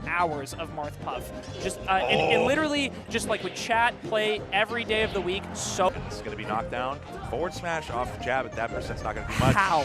hours of Marth Puff. Just and literally just like would chat, play every day of the week. So it's going to be knocked down. Forward smash off jab at that percent's not going to do much. How?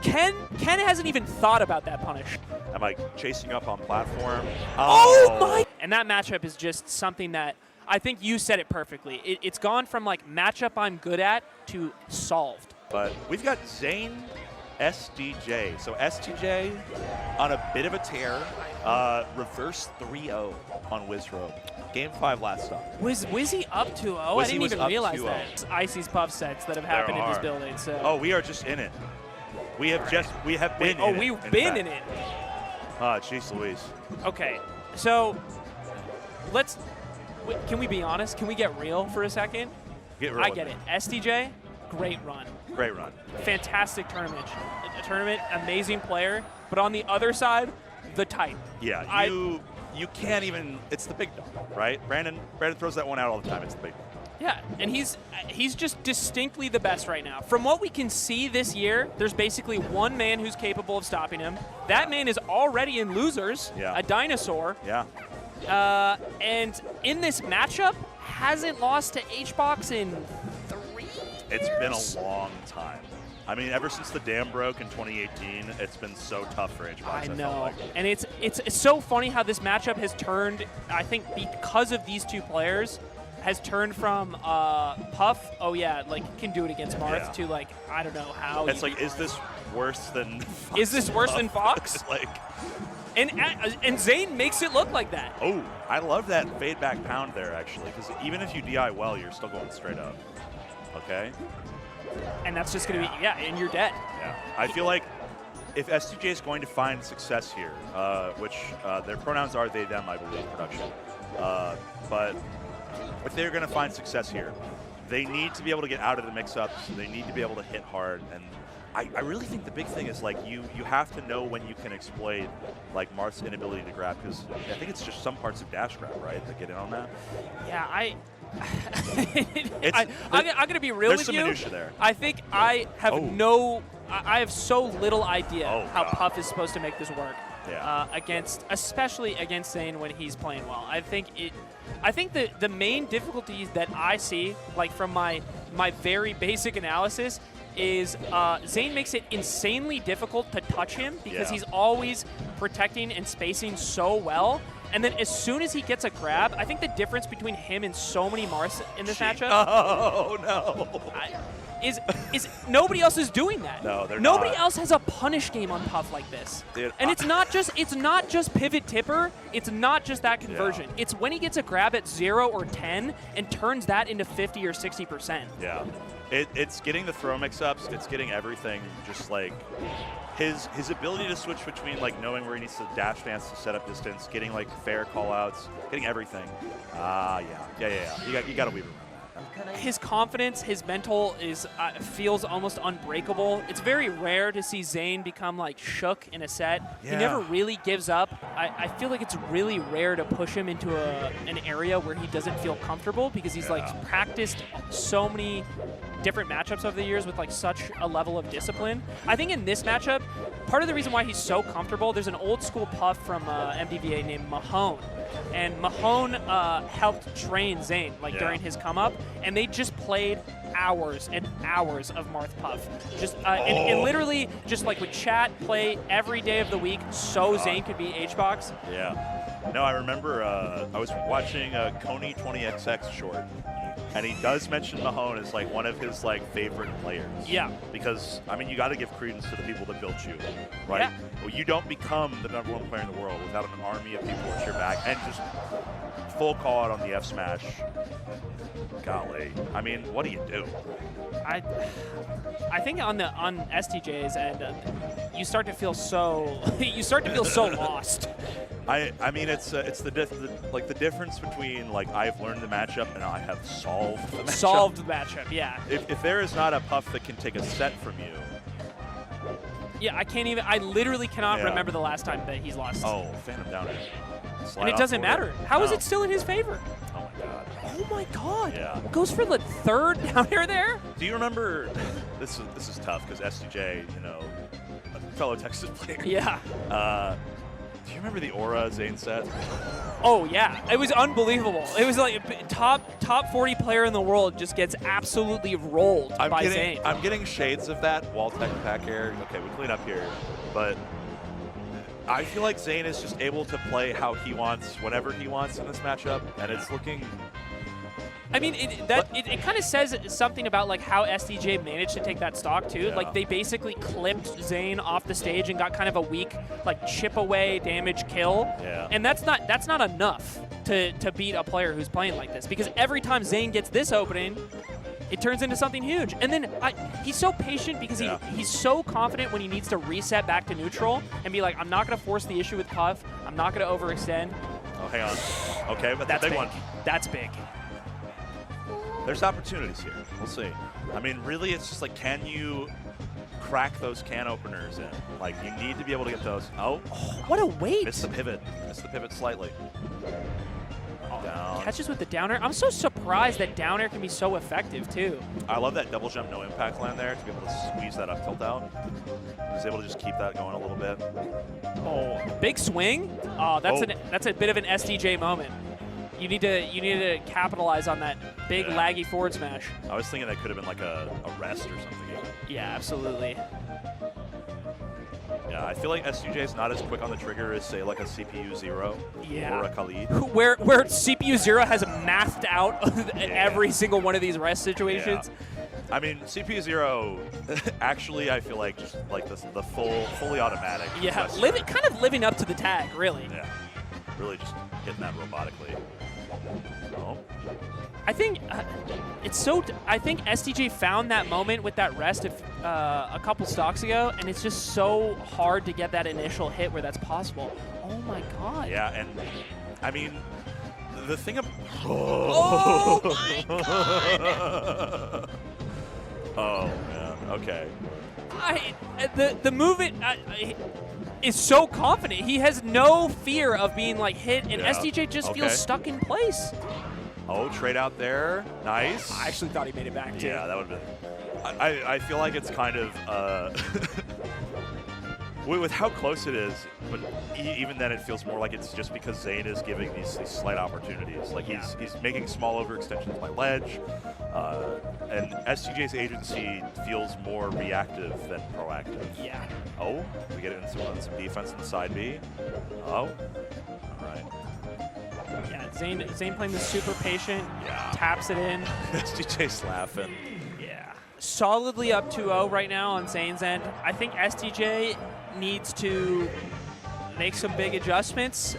Ken hasn't even thought about that punish. I'm like chasing up on platform. Oh my! And that matchup is just something that I think you said it perfectly. It's gone from like matchup I'm good at to solved. But we've got Zain, SDJ. So SDJ on a bit of a tear. Reverse 3-0 on Wizrobe. Game 5 last stop. Was Wizzy up 2-0? I didn't even realize that. Icy's Puff sets that have happened in this building. So. Oh, we are just in it. We have been in it. Oh, we've been in it. Ah, jeez Louise. Okay, so can we be honest? Can we get real for a second? Get real. I get it. SDJ, great run. Great run. Fantastic tournament. Amazing player. But on the other side, the type. Yeah, you can't even. It's the big dog, right? Brandon throws that one out all the time. It's the big dog. Yeah, and he's just distinctly the best right now. From what we can see this year, there's basically one man who's capable of stopping him. That man is already in losers, a dinosaur. Yeah. And in this matchup, hasn't lost to HBox in 3 years? It's been a long time. I mean, ever since the dam broke in 2018, it's been so tough for HBox. I know. And it's so funny how this matchup has turned, I think because of these two players, has turned from Puff, oh yeah, like can do it against Marth, to like, I don't know how. It's like, is this worse than Fox? Is this worse than Fox? Like, and Zain makes it look like that. Oh, I love that fade back pound there, actually, because even if you DI well, you're still going straight up. Okay? And that's just going to be, and you're dead. Yeah. I feel like if STJ is going to find success here, which their pronouns are they, them, I believe, production, but if they're going to find success here, they need to be able to get out of the mix-ups. They need to be able to hit hard. And I really think the big thing is, like, you have to know when you can exploit, like, Marth's inability to grab, because I think it's just some parts of dash grab, right, that get in on that? Yeah, I'm going to be real with you. There's some minutia there. I think I have I have so little idea how Puff is supposed to make this work. Yeah. Especially against Zain when he's playing well. I think the main difficulties that I see, like from my very basic analysis, is Zain makes it insanely difficult to touch him because he's always protecting and spacing so well. And then as soon as he gets a grab, I think the difference between him and so many Marths in this matchup is nobody else is doing that. No, they're Nobody not. else has a punish game on Puff like this. Dude, and it's not just pivot tipper. It's not just that conversion. It's when he gets a grab at 0 or 10 and turns that into 50 or 60%. Yeah. It's getting the throw mix-ups. It's getting everything. Just like his ability to switch between like knowing where he needs to dash dance to set up distance, getting like fair call-outs, getting everything. You got to weave around. His confidence, his mental feels almost unbreakable. It's very rare to see Zain become like shook in a set. Yeah. He never really gives up. I feel like it's really rare to push him into an area where he doesn't feel comfortable because he's like practiced so many different matchups over the years with like such a level of discipline. I think in this matchup, part of the reason why he's so comfortable, there's an old school Puff from MDVA named Mahone. And Mahone helped train Zain during his come up, and they just played hours and hours of Marth Puff. Just and literally just like would chat, play every day of the week so Zain could beat HBox. Yeah. No, I remember I was watching a Coney 20XX short, and he does mention Mahone as like one of his like favorite players. Yeah. Because I mean, you got to give credence to the people that built you, right? Yeah. Well, you don't become the #1 player in the world without an army of people at your back and just full call out on the F smash. Golly, I mean, what do you do? I think on STJ's end, you start to feel so lost. I mean, it's the difference between like I've learned the matchup and I have solved the matchup. Solved the matchup, yeah. If there is not a Puff that can take a set from you. Yeah, I literally cannot remember the last time that he's lost. Oh, Phantom down air. And it doesn't matter. How is it still in his favor? Oh my god. Oh my god. Yeah. Goes for the third down air there? Do you remember, this is tough because SDJ, you know, a fellow Texas player. Yeah. Do Do you remember the aura Zain set? Oh yeah, it was unbelievable. It was like top 40 player in the world just gets absolutely rolled by Zain. I'm getting shades of that wall tech back air. Okay, we clean up here, but I feel like Zain is just able to play how he wants, whenever he wants in this matchup, and it's looking. I mean, it kind of says something about like how SDJ managed to take that stock too. Yeah. Like they basically clipped Zain off the stage and got kind of a weak like chip away damage kill. Yeah. And that's not enough to beat a player who's playing like this, because every time Zain gets this opening, it turns into something huge. And then he's so patient because he's so confident when he needs to reset back to neutral and be like, I'm not going to force the issue with Puff. I'm not going to overextend. Oh, hang on. Okay, but that's the big big. one. That's big. There's opportunities here. We'll see. I mean, really, it's just like, can you crack those can openers in? Like, you need to be able to get those. Oh, what a weight. Missed the pivot. Missed the pivot slightly. Down. Catches with the down air. I'm so surprised that down air can be so effective, too. I love that double jump, no impact land there to be able to squeeze that up tilt out. He's able to just keep that going a little bit. Oh, big swing. Oh, that's a bit of an SDJ moment. You need to capitalize on that big laggy forward smash. I was thinking that could have been like a rest or something. Yeah, absolutely. Yeah, I feel like SUJ is not as quick on the trigger as, say, like a CPU 0 or a Khalid. Where CPU 0 has mathed out every single one of these rest situations. Yeah. I mean, CPU 0, actually, I feel like just like the fully automatic. Yeah, kind of living up to the tag, really. Yeah, really just hitting that robotically. Oh. I think I think SDJ found that moment with that rest a couple stocks ago, and it's just so hard to get that initial hit where that's possible. Oh my god. Yeah, and I mean, the thing of oh my god. Oh man. Okay. The movement is so confident. He has no fear of being like hit, and SDJ just feels stuck in place. Oh, trade out there. Nice. I actually thought he made it back, too. Yeah, that would have been. I feel like it's kind of. With how close it is, but even then it feels more like it's just because Zain is giving these slight opportunities. Like he's making small overextensions by ledge, and STJ's agency feels more reactive than proactive. Yeah. Oh, we get into some defense in side B. Oh, all right. Yeah, Zain playing the super patient, taps it in. SDJ's laughing. Yeah. Solidly up 2-0 right now on Zain's end. I think SDJ needs to make some big adjustments.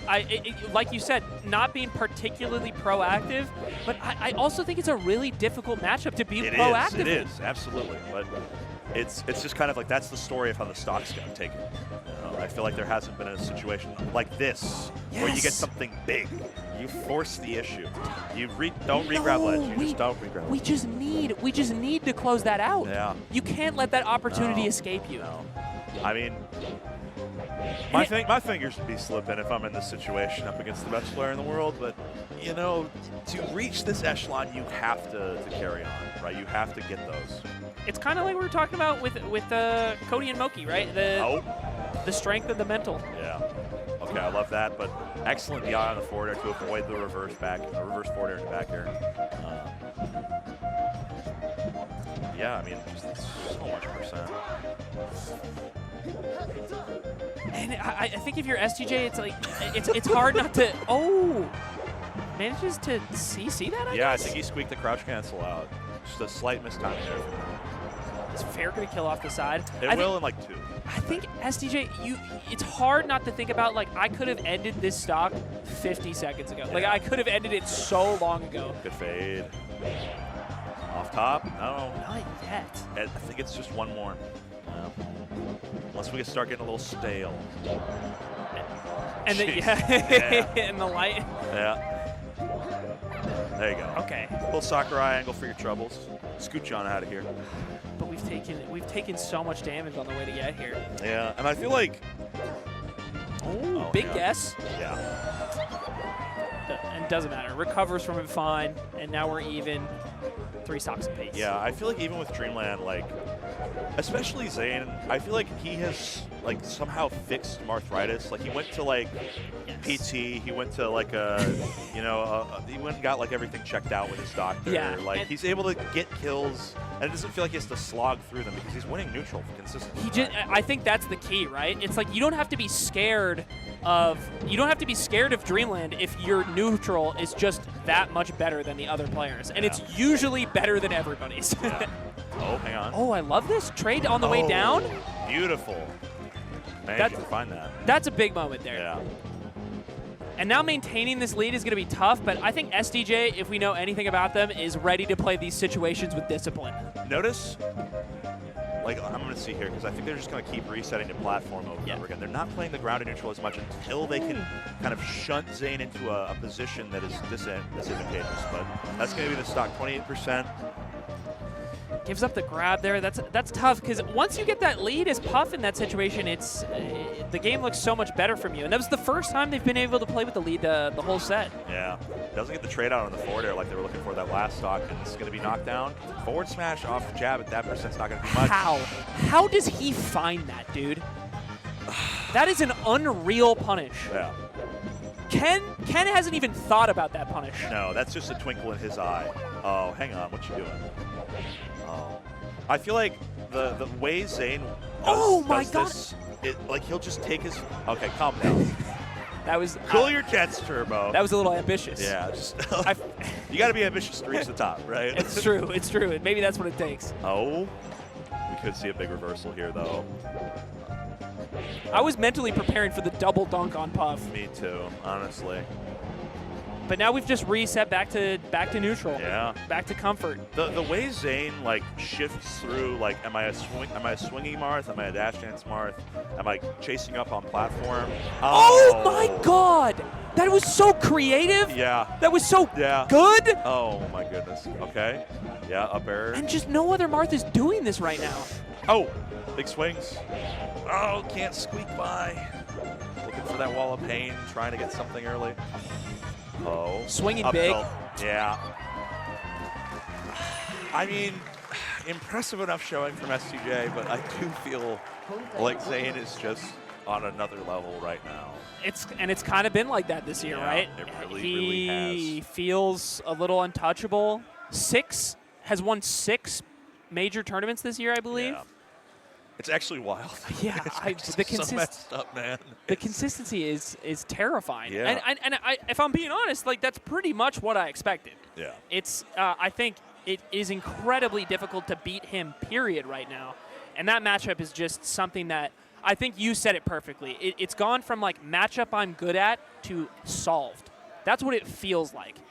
Like you said, not being particularly proactive, but I also think it's a really difficult matchup to be proactive. It is, absolutely. But it's just kind of like that's the story of how the stock's got taken. I feel like there hasn't been a situation like this where you get something big. You force the issue. You don't re-grab ledge. You just don't re-grab ledge. We just need to close that out. Yeah. You can't let that opportunity escape you. No. I mean, my fingers would be slipping if I'm in this situation up against the best player in the world. But you know, to reach this echelon, you have to carry on, right? You have to get those. It's kind of like we were talking about with Cody and Moki, right? The strength of the mental. Yeah. Okay, I love that. But excellent DI on the forward air to avoid the reverse forward air to back air. Yeah, I mean, just so much percent. And I think if you're STJ, it's like it's hard not to. Oh, manages to see that. I guess? I think he squeaked the crouch cancel out. Just a slight mistiming there. Is Fair gonna kill off the side? It will in like 2. I think SDJ, it's hard not to think about like I could have ended this stock 50 seconds ago. Yeah. Like I could have ended it so long ago. Good fade. Off top? No. Not yet. I think it's just one more. Unless we start getting a little stale. And in the light. Yeah. There you go. Okay. Little Sakurai angle for your troubles. Scoot John out of here. But we've taken so much damage on the way to get here. Yeah, and I feel like. Oh, big guess. Yeah. And doesn't matter. Recovers from it fine, and now we're even. 3 stocks apiece. Yeah, I feel like even with Dreamland, like Especially Zain, I feel like he has like somehow fixed arthritis. Like he went to like PT, he went to like he went and got like everything checked out with his doctor. Yeah, Like he's able to get kills, and it doesn't feel like he has to slog through them because he's winning neutral consistently. I think that's the key, right? It's like you don't have to be scared of Dreamland if your neutral is just that much better than the other players, and it's usually better than everybody's. Yeah. Oh, hang on. Oh, I love this trade on the way down. Beautiful. Man, you can find that. That's a big moment there. Yeah. And now maintaining this lead is going to be tough, but I think SDJ, if we know anything about them, is ready to play these situations with discipline. Notice, like, I'm going to see here, because I think they're just going to keep resetting the platform over and over again. They're not playing the ground and neutral as much until they can kind of shunt Zain into a position that is disadvantageous. But that's going to be the stock, 28%. Gives up the grab there. That's tough because once you get that lead as Puff in that situation, it's the game looks so much better from you. And that was the first time they've been able to play with the lead the whole set. Yeah. Doesn't get the trade out on the forward air like they were looking for that last stock, and this is going to be knocked down. Forward smash off jab at that percent's not going to be much. How does he find that, dude? That is an unreal punish. Yeah. Ken hasn't even thought about that punish. No, that's just a twinkle in his eye. Oh, hang on. What you doing? Oh. I feel like the way Zain does this, like he'll just take his... Okay, calm down. That was... Cool your jets, Turbo. That was a little ambitious. Yeah, just... you got to be ambitious to reach the top, right? It's true. It's true. Maybe that's what it takes. Oh. We could see a big reversal here, though. I was mentally preparing for the double dunk on Puff. Me too, honestly. But now we've just reset back to neutral. Yeah. Back to comfort. The way Zain like shifts through, like, am I a swinging Marth? Am I a dash dance Marth? Am I chasing up on platform? Oh my God! That was so creative. Yeah. That was so good. Oh my goodness. Okay. Yeah, up air. And just no other Marth is doing this right now. Oh, big swings. Oh, can't squeak by. Looking for that wall of pain, trying to get something early. Oh. Swinging up big. Tilt. Yeah. I mean, impressive enough showing from SCJ, but I do feel like Zain is just on another level right now. It's kind of been like that this year, right? It really, he really has. Feels a little untouchable. Has won 6 major tournaments this year, I believe. Yeah. It's actually wild. Yeah, so messed up, man. The consistency is terrifying. Yeah. And if I'm being honest, like that's pretty much what I expected. Yeah. It's I think it is incredibly difficult to beat him, period, right now. And that matchup is just something that I think you said it perfectly. It's gone from like matchup I'm good at to solved. That's what it feels like.